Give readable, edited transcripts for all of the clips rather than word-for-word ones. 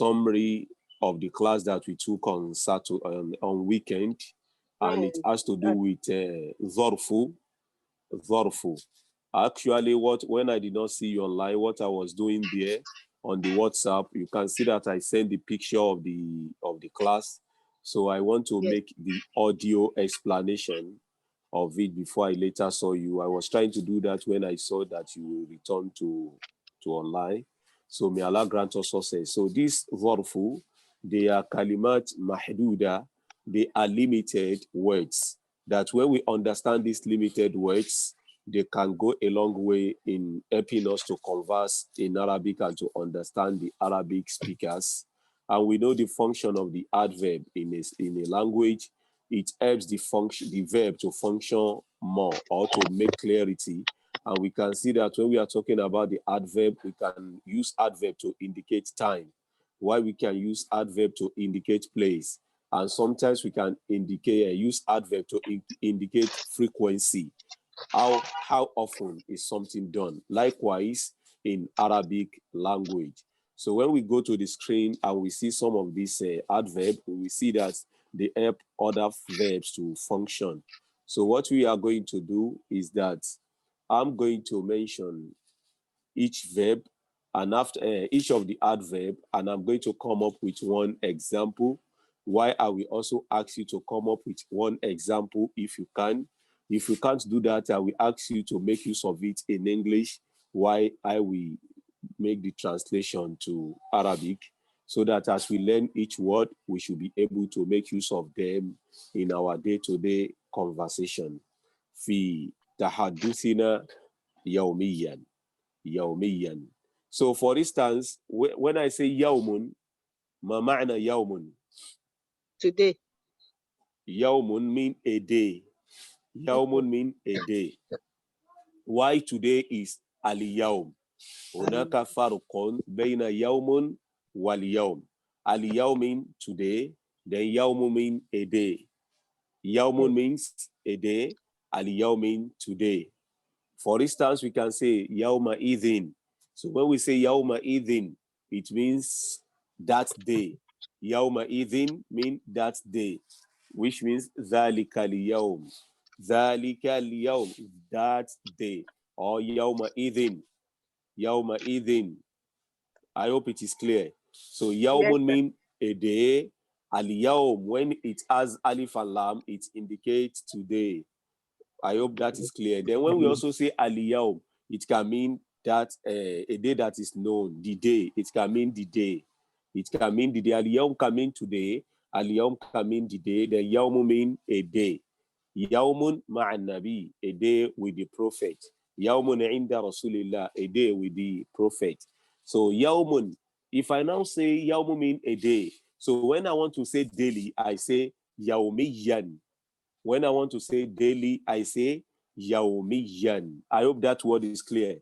summary of the class that we took on Saturday on weekend, and it has to do with Zorfu. Actually, when I did not see you online, what I was doing there on the WhatsApp, you can see that I sent the picture of the class. So I want to make the audio explanation of it before I later saw you. I was trying to do that when I saw that you will return to online. So may Allah grant us success. So this Zorfu, they are kalimat mahduda. They are limited words that when we understand these limited words, they can go a long way in helping us to converse in Arabic and to understand the Arabic speakers. And we know the function of the adverb in a language. It helps the verb to function more or to make clarity. And we can see that when we are talking about the adverb, we can use adverb to indicate time, while we can use adverb to indicate place. And sometimes we can use adverb to indicate frequency. How often is something done? Likewise, in Arabic language. So when we go to the screen and we see some of these adverbs, we see that they help other verbs to function. So what we are going to do is that I'm going to mention each verb and after each of the adverb, and I'm going to come up with one example. Why I will also ask you to come up with one example if you can. If you can't do that, I will ask you to make use of it in English, while I will make the translation to Arabic, so that as we learn each word, we should be able to make use of them in our day-to-day conversation. Fi tahaduthina yawmiyan. So for instance, when I say yawmun, ma ma'na yawmun? Today. Yawmun mean a day. Yawmun mean a day. Why today is al-yawm? Hunaka farqun bayna yawmun wal yawm. Al-yawm mean today, then yawmun mean a day. Yawmun means a day, al-yawm mean today. For instance, we can say yawma idhin. So when we say yawma idhin, it means that day. Yawma idhin means that day, which means dhalika liyawm. Dhalika liyawm, that day. Or yawma idhin. Yawma idhin. I hope it is clear. So yawmun means a day. Al-yawm, when it has alif and lam, it indicates today. I hope that is clear. Then when we also say al-yawm, it can mean that a day that is known, the day. It can mean the day. It can mean the day. Al-yawm can mean today. Al-yawm can mean the day. Then yawmu mean a day. Yawmun ma'an nabi, a day with the prophet. Yawmun inda rasulillah, a day with the prophet. So yawmun, if I now say yawmu mean a day, so when I want to say daily, I say yawmiyan. When I want to say daily, I say yawmiyan. I hope that word is clear.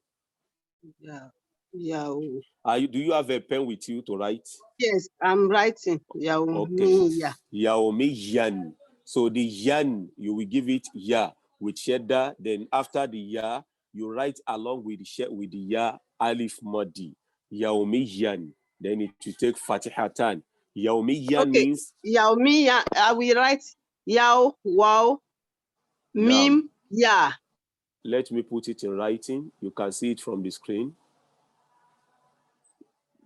Yeah. Do you have a pen with you to write? Yes, I'm writing. Okay. Yawmiyan. So the yan, you will give it ya with shedda. Then after the ya, you write along with the ya alif madi. Yawmiyan. Then it will take fatihatan. Yawmiyan means Yawmiyan. I will write yaw, wow, mim, ya. Let me put it in writing. You can see it from the screen.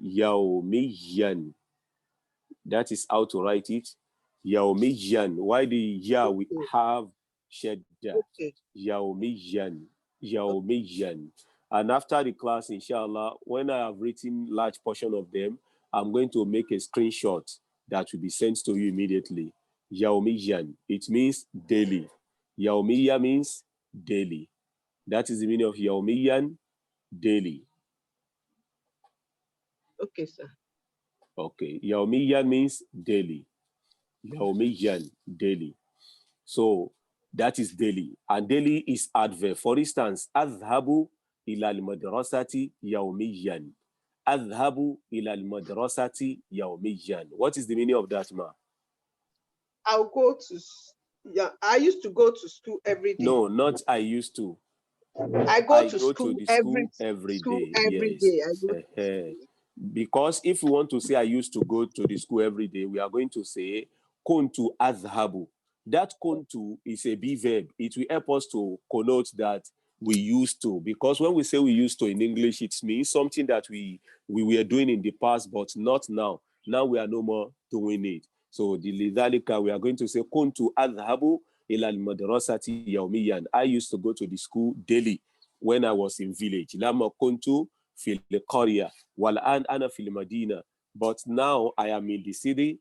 Yawmiyan. That is how to write it. Yawmiyan. Why the ya we have shadda? Yawmiyan. Yawmiyan. And after the class, inshallah, when I have written large portion of them, I'm going to make a screenshot that will be sent to you immediately. Yawmiyan. It means daily. Yawmiya means daily. That is the meaning of yawmiyan, daily. Okay, sir. Okay. Yawmiyan means daily. Yawmiyan, daily. So that is daily. And daily is adverb. For instance, adhabu ila al-madrasati yawmiyan. Adhabu ila al-madrasati yawmiyan. What is the meaning of that, ma? I'll go to, I used to go to school every day. No, not I used to. I go to school every day. Every Yes. day. I go to school. Because if we want to say I used to go to the school every day, we are going to say kuntu azhabu. That kuntu is a be verb. It will help us to connote that we used to. Because when we say we used to in English, it means something that we were doing in the past, but not now. Now we are no more doing it. So the lidhalika, we are going to say kuntu azhabu ila al-madrasati yawmiyan. I used to go to the school daily when I was in village. Lama kuntu fil qarya wal an ana fil madina. But now I am in the city.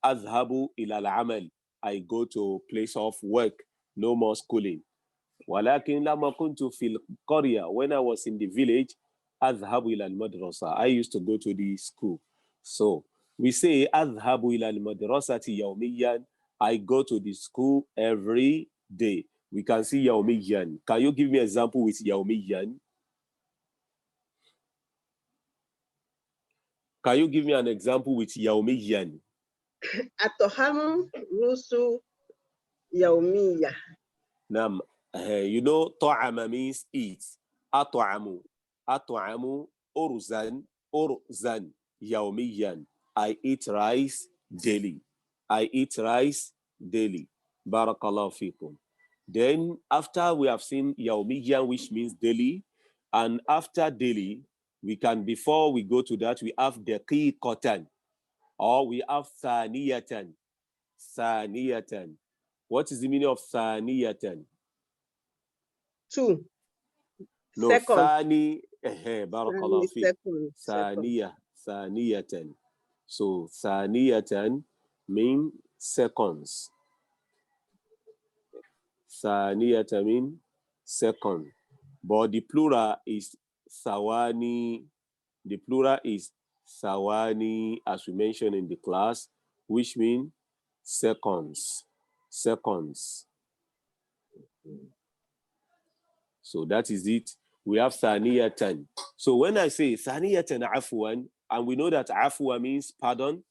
Azhabu ila al-amal. I go to place of work. No more schooling. ولكن لما كنت في القرية, when I was in the village, أذهب إلى المدرسة. I used to go to the school. So we say أذهب إلى المدرسة يوميا. I go to the school every day. We can see يوميا. Can you give me an example with يوميا? Can you give me an example with يوميا? Atohamu rusu yaumiya. Nam, you know, طعم means eat. أطعم, أطعم أرزا, أرزا يوميا. I eat rice daily. I eat rice daily. Barakallahu fikum. Then after we have seen يوميا, which means daily, and after daily, we can, before we go to that, we have daqiqatan, or we have ثانية. ثانية. What is the meaning of ثانية? 2 No, second. ثاني, barakallahu fiik. Second. ثانية, ثانية. So ثانية mean seconds. ثانية mean second. But the plural is ثواني. The plural is ثواني, as we mentioned in the class, which mean seconds. Seconds. So that is it. We have thaniyatan. So when I say thaniyatan afwan, and we know that afwa means pardon,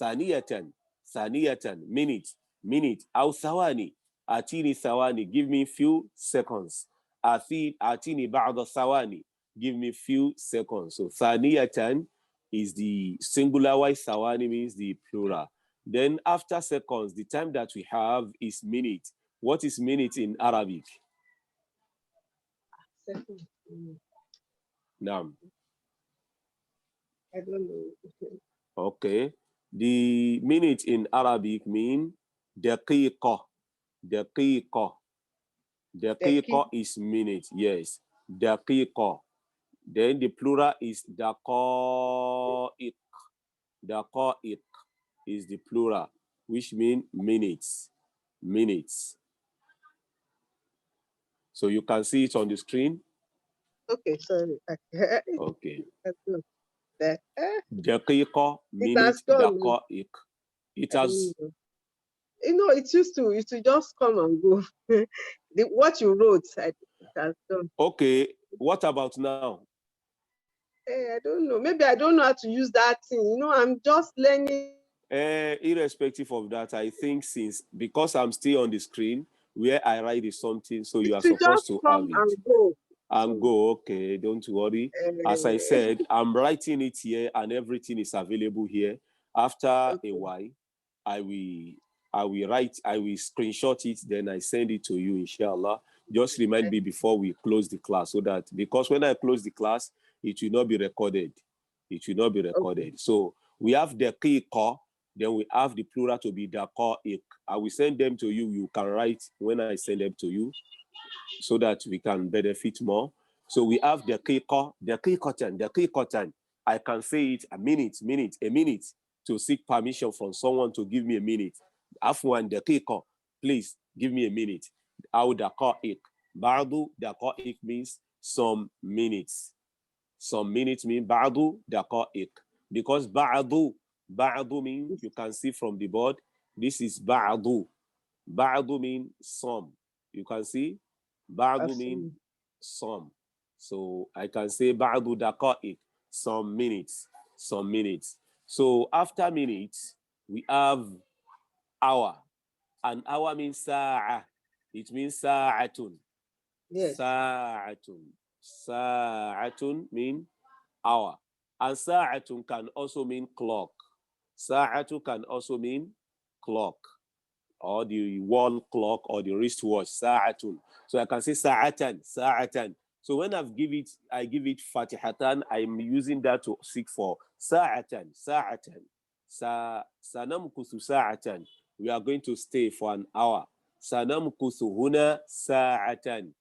thaniyatan, thaniyatan, minute, minute, aw thawani, atini thawani, give me few seconds. Atini ba'da thawani, give me few seconds. So thaniyatan is the singular, while thawani means the plural. Then after seconds, the time that we have is minute. What is minute in Arabic? Second. Naam. I don't know. Okay. The minute in Arabic mean daqiqa. Daqiqa. Daqiqa is minute. Yes. Daqiqa. Then the plural is daqa'iq. Daqa'iq is the plural, which mean minutes. Minutes. So you can see it on the screen. Okay, sorry. Okay. It Daqiqa, minute, has gone. daqa'iq. It has. You know, it used to just come and go. What you wrote, it has done. Okay. What about now? Hey, I don't know. Maybe I don't know how to use that thing. You know, I'm just learning. Irrespective of that, I think because I'm still on the screen, where I write is something, so you are supposed to have it. And go. And go, okay, don't worry. As I said, I'm writing it here and everything is available here. After a while, I will screenshot it, then I send it to you, inshallah. Just remind me before we close the class, so that, because when I close the class, it will not be recorded. It will not be recorded. So we have the daqiqa, then we have the plural to be daqa'iq. I will send them to you. You can write when I send them to you, so that we can benefit more. So we have daqiqa, daqiqatan. I can say it a minute, to seek permission from someone to give me a minute. Afwan daqiqa, please give me a minute. Aw daqa'iq. Ba'du daqa'iq means some minutes. Some minutes mean ba'du daqa'iq. Because ba'du means, you can see from the board, this is ba'du. Ba'du mean some. You can see ba'du mean some. So I can say ba'du daqa'iq, some minutes, some minutes. So after minutes, we have hour. An hour means sa'a. It means sa'atun. Yes. Sa'atun. Sa'atun mean hour. And sa'atun can also mean clock. Sa'atu can also mean clock, or the wall clock, or the wristwatch. Sa'atun. So I can say sa'atan, sa'atan. So when I give it fatihatan, I'm using that to seek for sa'atan, sa'atan. Sanamkusu sa'atan. We are going to stay for an hour. Sanamkusu huna sa'atan.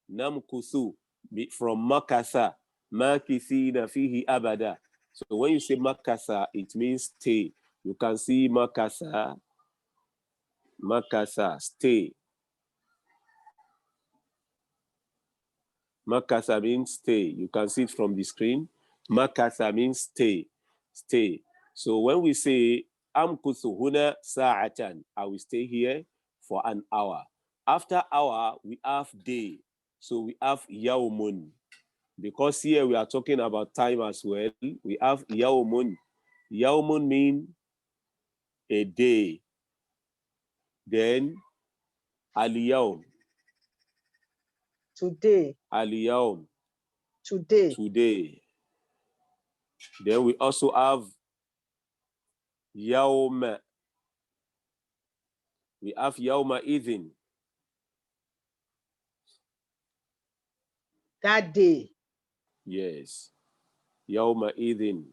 Namkusu from makatha. Makithina fihi abada. So when you say makatha, it means stay. You can see makatha, stay. Makatha means stay. You can see it from the screen. Makatha means stay, stay. So when we say amkuthu huna sa'atan, I will stay here for an hour. After hour, we have day. So we have yawmun. Because here we are talking about time as well. We have yawmun. Yawmun mean a day. Then aliyawm. Today. Aliyawm. Today. Today. Then we also have yawma. We have yawma idhin. That day. Yes. Yawma idhin.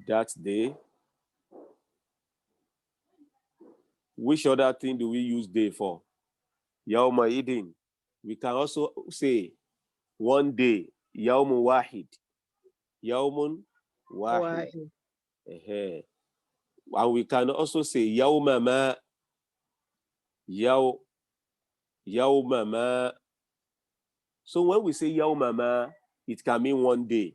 That day. Which other thing do we use day for? Yawma idhin. We can also say one day. Yawmun wahid. Yawmun wahid. And we can also say yawma ma. Yawma ma. So when we say yawma ma, it can mean one day.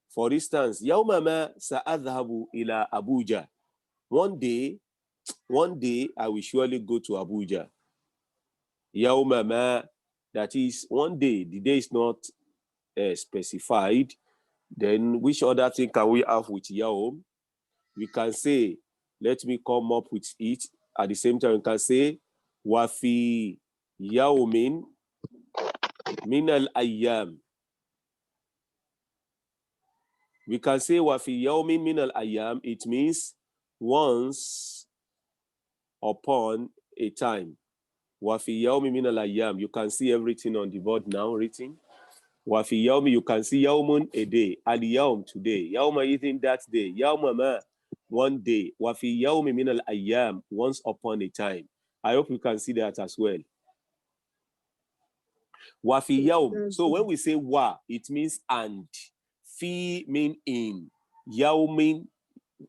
For instance, yawma ma sa'adhabu ila Abuja. One day I will surely go to Abuja. Yawma ma, that is one day. The day is not specified. Then which other thing can we have with yawm? We can say, let me come up with it. At the same time, we can say, wafi yawmin min al-ayyam. We can say wafi yawmin min al-ayyam. It means once upon a time. Wafi yawmin min al-ayyam. You can see everything on the board now written. Wafi yawmi, you can see yawmun, a day. Al-yawm, today. Yawma idhin, that day. Yawma ma, one day. Wafi yawmi min al-ayyam, once upon a time. I hope you can see that as well. Wafi yawm. So when we say wa, it means and. Fi mean in. Yawmin,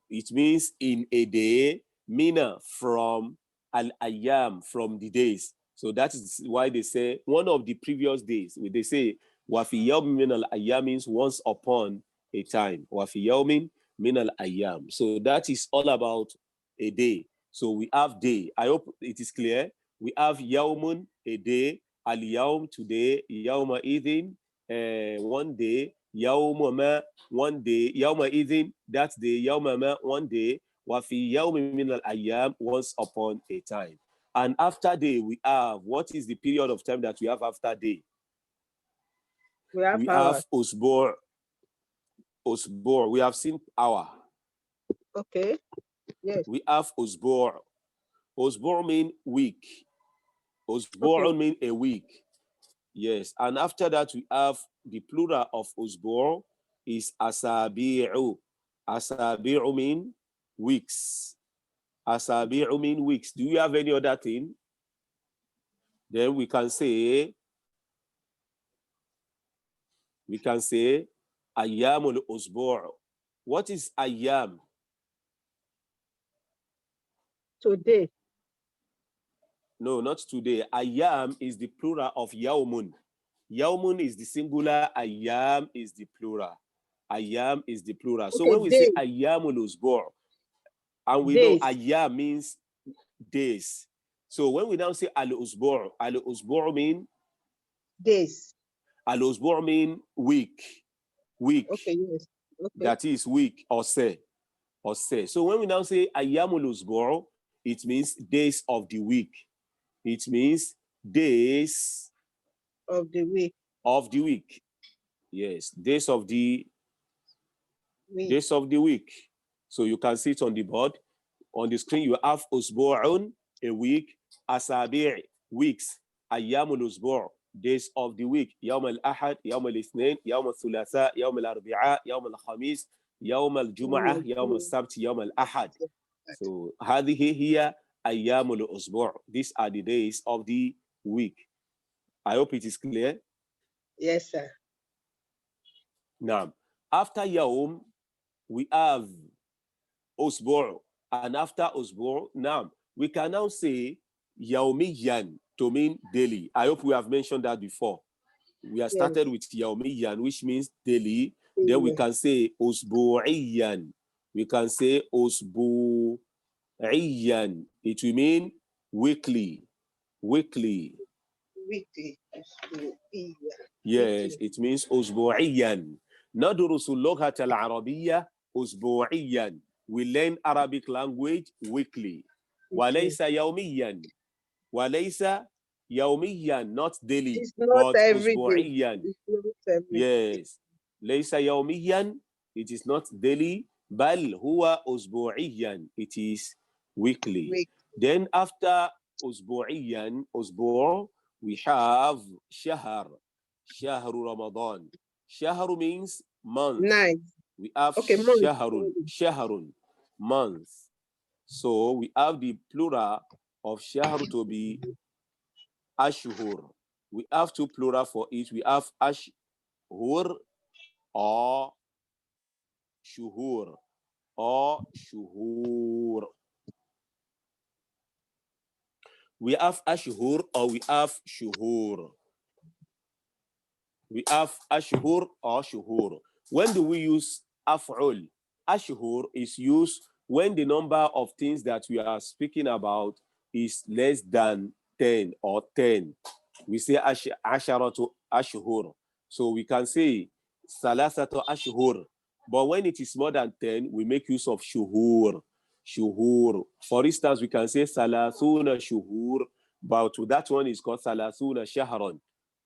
it means in a day. Mina, from al-ayyam, from the days. So that is why they say one of the previous days. They say wafi yawmin min al-ayyam means once upon a time. Wafi yawmin min al-ayyam. So that is all about a day. So we have day. I hope it is clear. We have yawmun, a day. Al-yawm, today. Yawma idhin, one day. Yawma ma, one day. Yawma idhin, that day. Yawma ma, one day. Wafi yawmin min al-ayyam, once upon a time. And after day, we have, what is the period of time that we have after day? We have usbur. Usbur. We have seen hour. Okay. Yes. We have usbur. Usbur mean week. Usbur mean a week. Yes. And after that, we have the plural of usbur is asabi'u. Asabi'u mean weeks. Asabi'u mean weeks. Do you have any other thing? Then we can say ayyamul usbu'. What is ayyam? Today. No, not today. Ayyam is the plural of yawmun. Yawmun is the singular, ayyam is the plural. Ayyam is the plural. Okay, so when we say ayyamul usbu', and we know ayyam means days. So when we now say al-usbu' mean days. Al-usbu' mean week. Week. Okay, yes. Okay. That is week or say. So when we now say ayyamul usbu', it means days of the week. It means days of the week. Of the week. Yes, days of the days of the week. So you can see it on the board. On the screen, you have usbu'un, a week, asabi', weeks, ayyamul usbu', days of the week, yawm al-ahad, yawm al-ithnain, yawm al-thulatha, yawm al-arbi'a, yawm al-khamis, yawm al-jum'ah, yawm al-sabt, yawm al-ahad. So هذه هي أيام الأسبوع. These are the days of the week. I hope it is clear. Yes, sir. Now, after يوم, we have أسبوع. And after أسبوع, now, we can now say يوميا to mean daily. I hope we have mentioned that before. We have started with يوميا, which means daily. Then we can say أسبوعيا. We can say أسبوعيا. It will mean weekly. Weekly. Weekly. Yes, it means أسبوعيا. ندرس اللغة العربية أسبوعيا. We learn Arabic language weekly. وليس يوميا. وليس يوميا, not daily, it's not but every أسبوعيا. day. It's not every Yes. ليس يوميا, it is not daily. بل هو أسبوعيا, it is weekly. week. Then after أسبوعيا, أسبوع, we have شهر. شهر رمضان. شهر means month. Nice. We have month. شهر. شهر, month. So we have the plural of شهر to be أشهر. We have two plural for it. We have أشهر or شهور or شهور. We have ashhur or we have shuhur. We have ashhur or shuhur. When do we use af'ul? Ashhur is used when the number of things that we are speaking about is less than 10 or 10. We say asharatu ashhur. So we can say salasatu ashhur. But when it is more than 10, we make use of shuhur. Shuhur. For instance, we can say salasuna shuhur, but that one is called salasuna shahran.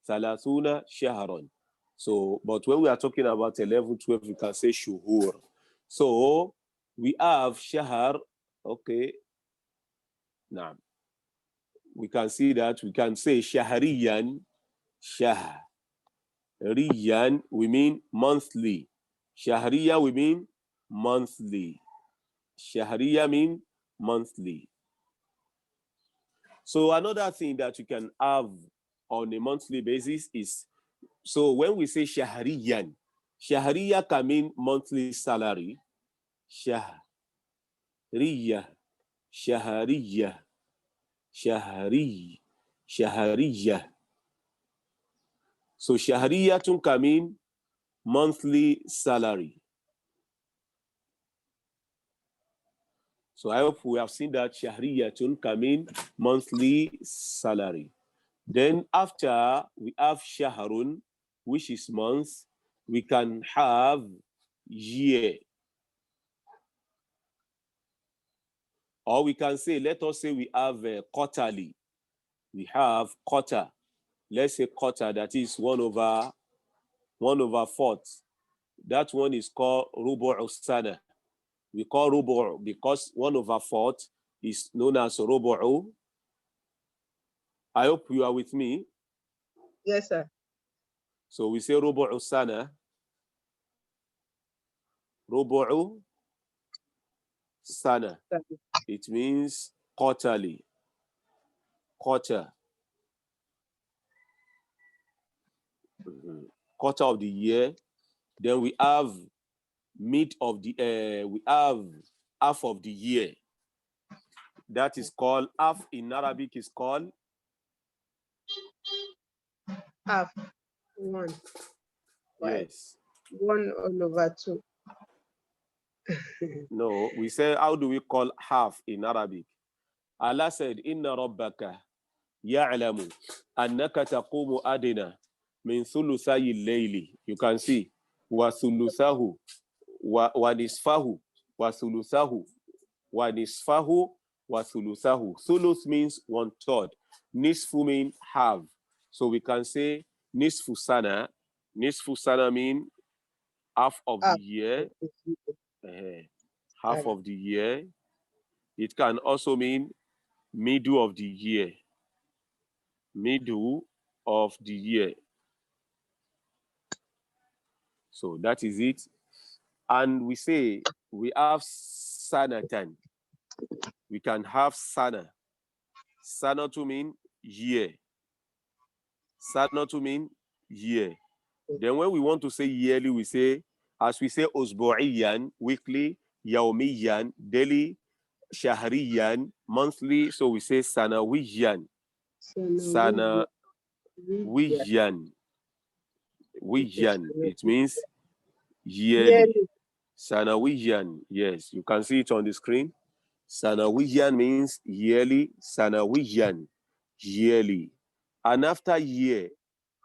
Salasuna shahran. So, but when we are talking about 11, 12, we can say shuhur. So, we have shahar. Okay. Now, we can see that we can say shahriyan. Shahriyan, we mean monthly. Shahriya, we mean monthly. Shahriya mean monthly. So another thing that you can have on a monthly basis is, so when we say shahriyan, shahriya can mean monthly salary. Shahriya, shahriya, shahriya. So shahriyatun can mean monthly salary. So I hope we have seen that shahriyatun can mean monthly salary. Then after we have shahrun, which is month, we can have year. Or we can say, let us say we have quarterly. We have quarter. Let's say quarter, that is 1/4. That one is called rubu'u sana. We call rubu' because 1/4 is known as rubu'u. I hope you are with me. Yes, sir. So we say rubu'u sana. Rubu'u sana. It means quarterly. Quarter. Quarter of the year. Then we have mid of the we have half of the year. That is called half in Arabic is called half. One. Yes. 1/2. No, we say, how do we call half in Arabic? Allah said, Inna rabbaka ya'lamu annaka taqumu adina min thuluthayi layli. You can see, wa thuluthahu, wa nisfahu, wa thuluthahu, wa nisfahu, wa thuluthahu. Thuluth means 1/3. Nisfu means half. So we can say nisfu sana. Nisfu sana mean half of the year, half Sana. of the year. It can also mean middle of the year, middle of the year. So that is it. And we say we have sanatan. We can have sana. Sana to mean year. Sana to mean year. Then when we want to say yearly, we say, as we say usbu'iyan, weekly, yawmiyan, daily, shahriyan, monthly. So we say sanawiyan. Sanawiyan. Wiyan. It means yearly. Sanawiyan. Yes, you can see it on the screen. Sanawiyan means yearly. Sanawiyan, yearly. And after year,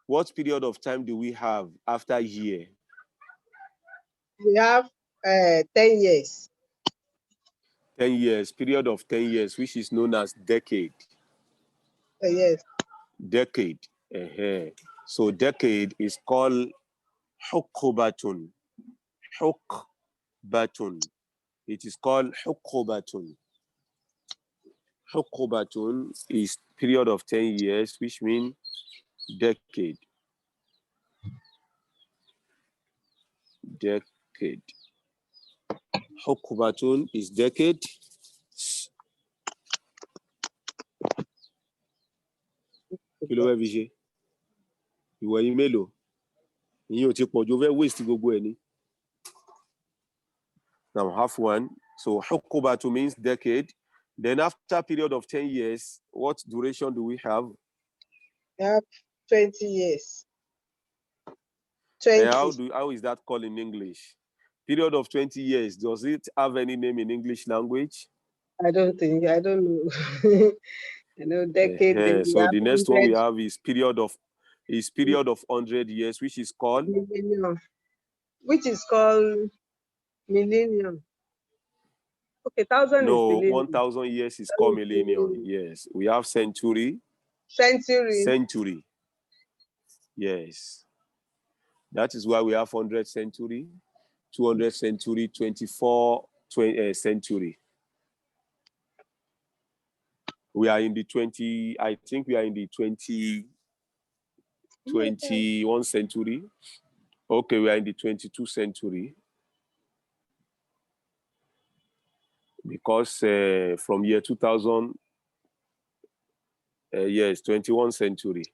what period of time do we have after year? We have 10 years. 10 years, period of 10 years, which is known as decade. Yes. Decade. So decade is called hukubatun. Hukbatun. It is called hukubatun. Hukubatun is period of 10 years, which means decade. Decade. Hukubatun is decade. Kí ló fẹ́ fi ṣe? Ìwọ yín mélòó? Ìyẹn ò ti pọ̀ jù, ó fẹ́ waste gbogbo ẹ̀ ni. Now half one. So hukubatu means decade. Then after period of 10 years, what duration do we have? We have 20 years. 20. How is that called in English? Period of 20 years. Does it have any name in English language? I don't know. I know decade. So the next one we have is period of 100 years, which is called millennium. Which is called millennium. Okay, 1,000 is millennium. 1,000 years is called millennium. Yes. We have century. Century. Yes. That is why we have 100 century, 200 century, 24 century. We are in the 20, I think we are in the 21 century. Okay, we are in the 22 century. Because from year 2000, yes, 21 century.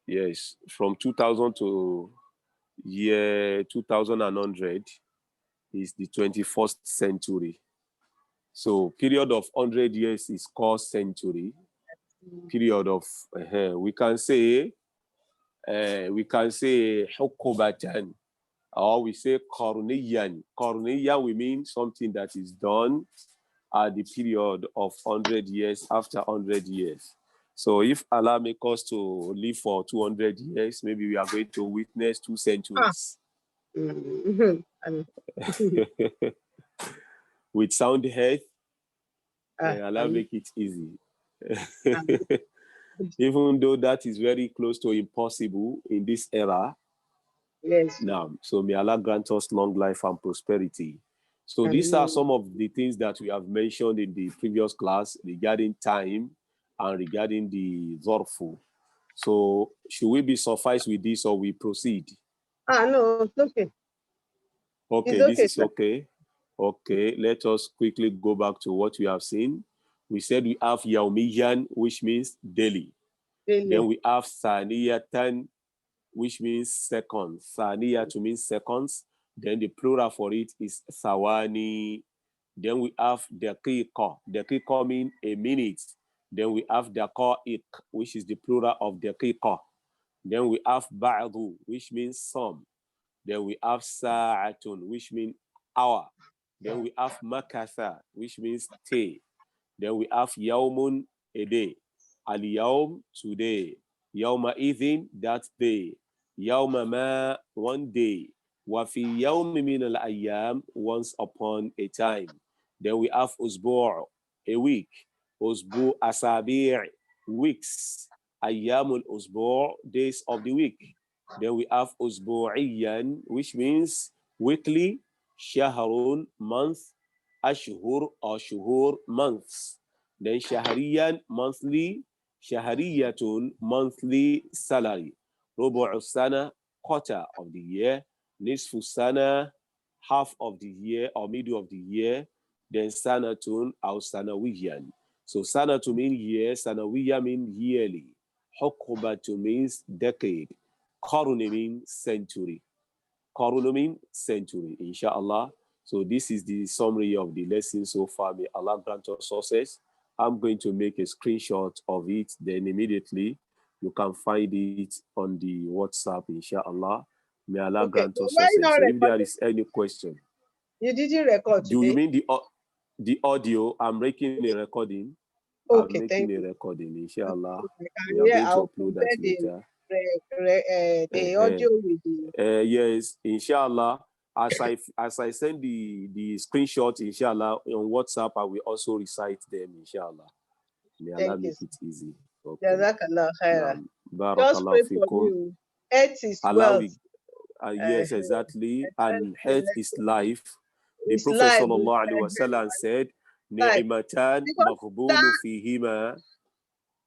Yes, from 2000 to year 2100 is the 21st century. So period of 100 years is called century. Period of, we can say hukubatan, or we say qarniyan. Qarniyan, we mean something that is done at the period of 100 years, after 100 years. So if Allah make us to live for 200 years, maybe we are going to witness 2 centuries. With sound health, Allah make it easy. Even though that is very close to impossible in this era. Yes. Now, so may Allah grant us long life and prosperity. So these are some of the things that we have mentioned in the previous class regarding time and regarding the zorfu. So should we be sufficed with this or we proceed? No, it's okay. Okay, it's okay, this is okay. Okay, let us quickly go back to what we have seen. We said we have yaumiyan, which means daily. Then we have saniyatan, which means seconds. Saniya to mean seconds. Then the plural for it is sawani. Then we have daqiqa. Daqiqa means a minute. Then we have daqa'iq, which is the plural of daqiqa. Then we have ba'du, which means some. Then we have sa'atun, which means hour. Then we have makatha, which means day. Then we have yawmun, a day. Al-yawm, today. Yawma idhin, that day. Yawma ma, one day. Wa fi yawmi min al-ayyam, once upon a time. Then we have usbu', a week. Usbu' asabi', weeks. Ayyamul usbu', days of the week. Then we have usbu'iyan, which means weekly, shahrun, month, ashhur or shuhur, months. Then shahriyan, monthly, shahriyatun, monthly salary. Rubu'u sana, quarter of the year. Nisfu sana, half of the year or middle of the year. Then sanatun or sanawiyan. So sanatu means year, sanawiya means yearly. Hukubatu means decade. Qarun means century. Qarun means century, inshallah. So this is the summary of the lesson so far. May Allah grant us success. I'm going to make a screenshot of it. Then immediately you can find it on the WhatsApp, inshallah. May Allah Okay. grant us Why success. not So if there recording? is any question, You didn't record do you today? mean the audio? I'm making a recording. I'm Okay, making thank a you. recording, inshallah. I can We are hear. going to I'll upload that compare later. the Uh-huh. audio with the. Yes, inshallah. As I send the screenshot, inshallah, on WhatsApp, I will also recite them, inshallah. May Allah Thank you. make it easy. Okay. Jazakallah khaira. Now, Just barakallahu pray for fikum. you. Health is Allah wealth. will, yes, exactly. And health is life. The It's Prophet life. sallallahu alaihi wasallam said, Life. "Ni'matan Because maghbunu that fihima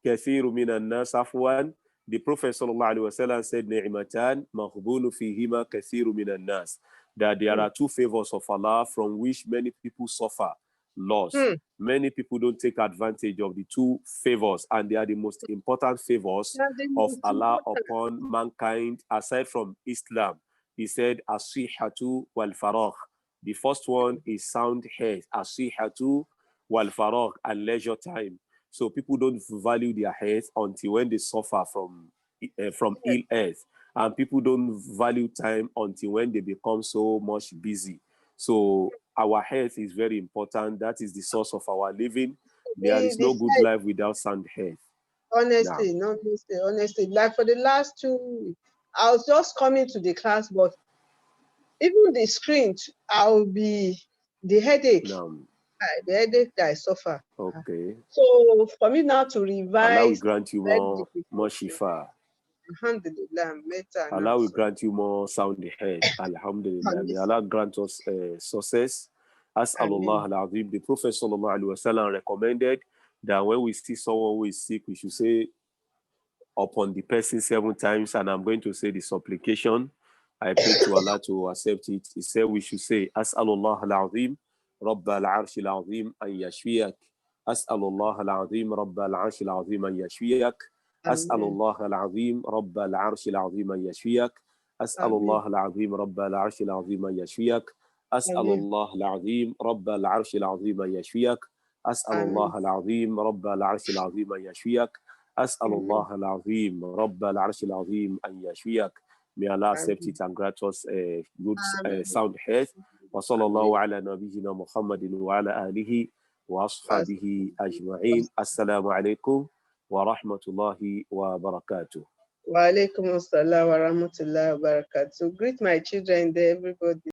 كثير من الناس عفوا." The Prophet sallallahu alaihi wasallam said, "Ni'matan maghbunu fihima kathiru minan nas." That there are two favors of Allah from which many people suffer loss. Many people don't take advantage of the two favors, and they are the most important favors that's the of most Allah important. upon mankind aside from Islam. He said, "As-sihhatu wal faragh." The first one is sound health, as-sihhatu wal faragh, and leisure time. So people don't value their health until when they suffer from Yes. ill health, and people don't value time until when they become so much busy. So our health is very important. That is the source of our living. There is The no good site, life without sound health. Now, honestly, like for the last 2 weeks, I was just coming to the class, but even the screen, I'll be the headache. now, The headache that I suffer. okay. So for me now to Allah will revise, grant you very more difficult. shifa. Alhamdulillah, better Allah now. will So, grant you more sound health. Alhamdulillah. May Allah grant us success. As Allah al-Azim, the Prophet sallallahu alaihi wasallam recommended that when we see someone who is sick, we should say upon the person 7 times, and I'm going to say the supplication. I pray to Allah to accept it. He said we should say, As'alullah al-Azim, Rabb al-Arsh al-Azim, an yashfiyak. As'alullah al-Azim, Rabb al-Arsh al-Azim, an yashfiyak. Amen. As'alullah al-Azim, Rabb al-Arsh al-Azim, an yashfiyak. Amen. As'alullah al-Azim, Rabb al-Arsh al-Azim, an yashfiyak. Amen. As'alullah al-Azim, Rabb al-Arsh al-Azim, an yashfiyak. As'alullah Amen. al-Azim, Rabb al-Arsh al-Azim, an yashfiyak. أسأل Amen. الله العظيم رب العرش العظيم أن يشفيك. May Allah accept Amen. it and grant us good Amen. sound health. وصلى Amen. الله على نبينا محمد وعلى آله وأصحابه أجمعين. السلام عليكم ورحمة الله وبركاته. Wa alaikum assalam wa rahmatullahi wa barakatuh. Greet my children there, everybody.